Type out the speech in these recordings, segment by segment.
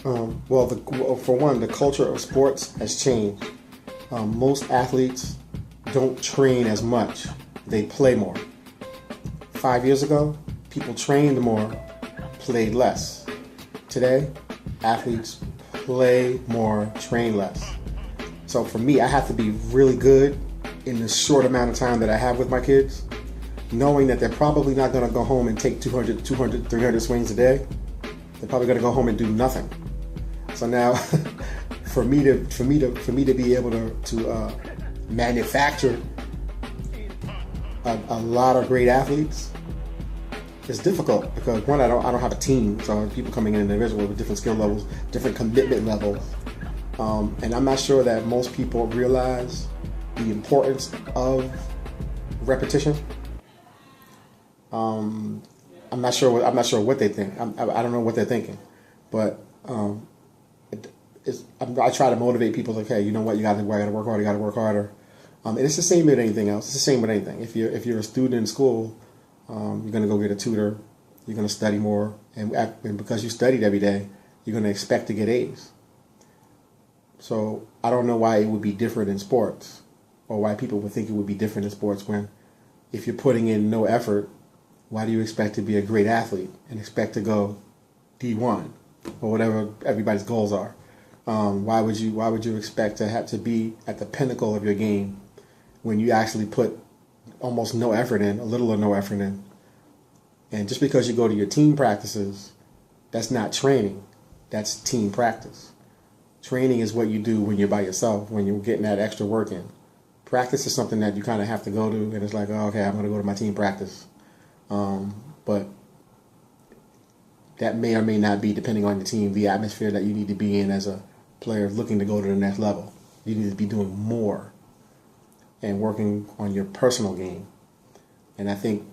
For one, the culture of sports has changed. Most athletes don't train as much; they play more. 5 years ago, people trained more, played less. Today, athletes play more, train less. So for me, I have to be really good in the short amount of time that I have with my kids, knowing that they're probably not going to go home and take 200, 300 swings a day. They're probably going to go home and do nothing. So now, for me to be able to manufacture a lot of great athletes, it's difficult because one, I don't have a team, so people coming in individually with different skill levels, different commitment levels, and I'm not sure that most people realize the importance of repetition. I'm not sure what they think. I don't know what they're thinking, but I try to motivate people. Like, hey, you know what? You got to work harder. You got to work harder. And it's the same with anything else. It's the same with anything. If you're a student in school, you're going to go get a tutor. You're going to study more, and because you studied every day, you're going to expect to get A's. So I don't know why it would be different in sports, or why people would think it would be different in sports when, if you're putting in no effort, why do you expect to be a great athlete and expect to go D1 or whatever everybody's goals are? Why would you expect to have to be at the pinnacle of your game when you actually put almost no effort in, a little or no effort in? And just because you go to your team practices, that's not training, that's team practice. Training is what you do when you're by yourself, when you're getting that extra work in. Practice is something that you kind of have to go to, and it's like, oh, okay, I'm going to go to my team practice. But that may or may not be, depending on the team, the atmosphere that you need to be in as a player looking to go to the next level. You need to be doing more and working on your personal game. And I think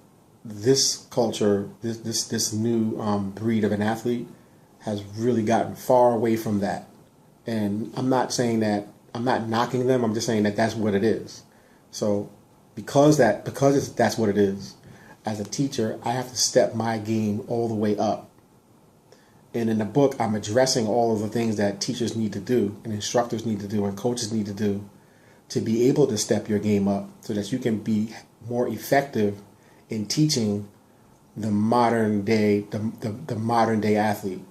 this culture, this new breed of an athlete has really gotten far away from that. And I'm not saying that, I'm not knocking them, I'm just saying that that's what it is. So because that's what it is, as a teacher, I have to step my game all the way up. And in the book, I'm addressing all of the things that teachers need to do, and instructors need to do, and coaches need to do to be able to step your game up so that you can be more effective in teaching the modern day athlete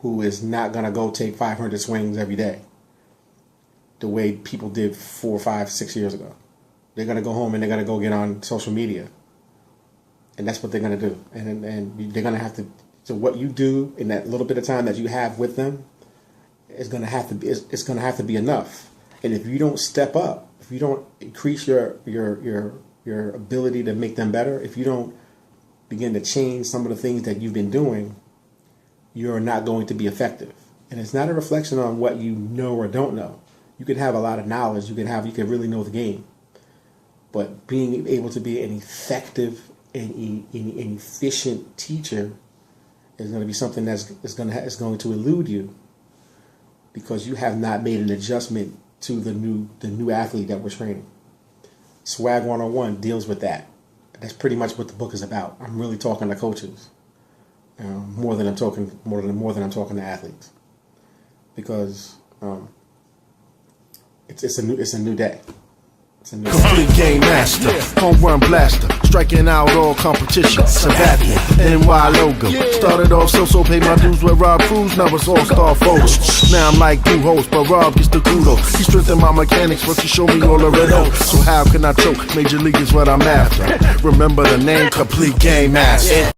who is not going to go take 500 swings every day the way people did 4, 5, 6 years ago. They're going to go home and they're going to go get on social media. And that's what they're going to do. And they're going to have to, so what you do in that little bit of time that you have with them is going to have to be, it's going to have to be enough. And if you don't step up, if you don't increase your ability to make them better, if you don't begin to change some of the things that you've been doing, you're not going to be effective. And it's not a reflection on what you know or don't know. You can have a lot of knowledge, you can really know the game. But being able to be an effective and an efficient teacher is going to be something that's going to elude you, because you have not made an adjustment to the new athlete that we're training. Swag 101 deals with that. That's pretty much what the book is about. I'm really talking to coaches more than I'm talking to athletes, because it's a new day. Complete game master, home run blaster, striking out all competition. Sabathia, NY logo. Started off so paid my dues with Rob Cruz, now it's all-star photos. Now I'm like two hosts, but Rob gets the kudos. He strengthened my mechanics, but he showed me all the red oaks. So how can I choke? Major League is what I'm after. Remember the name, Complete Game Master.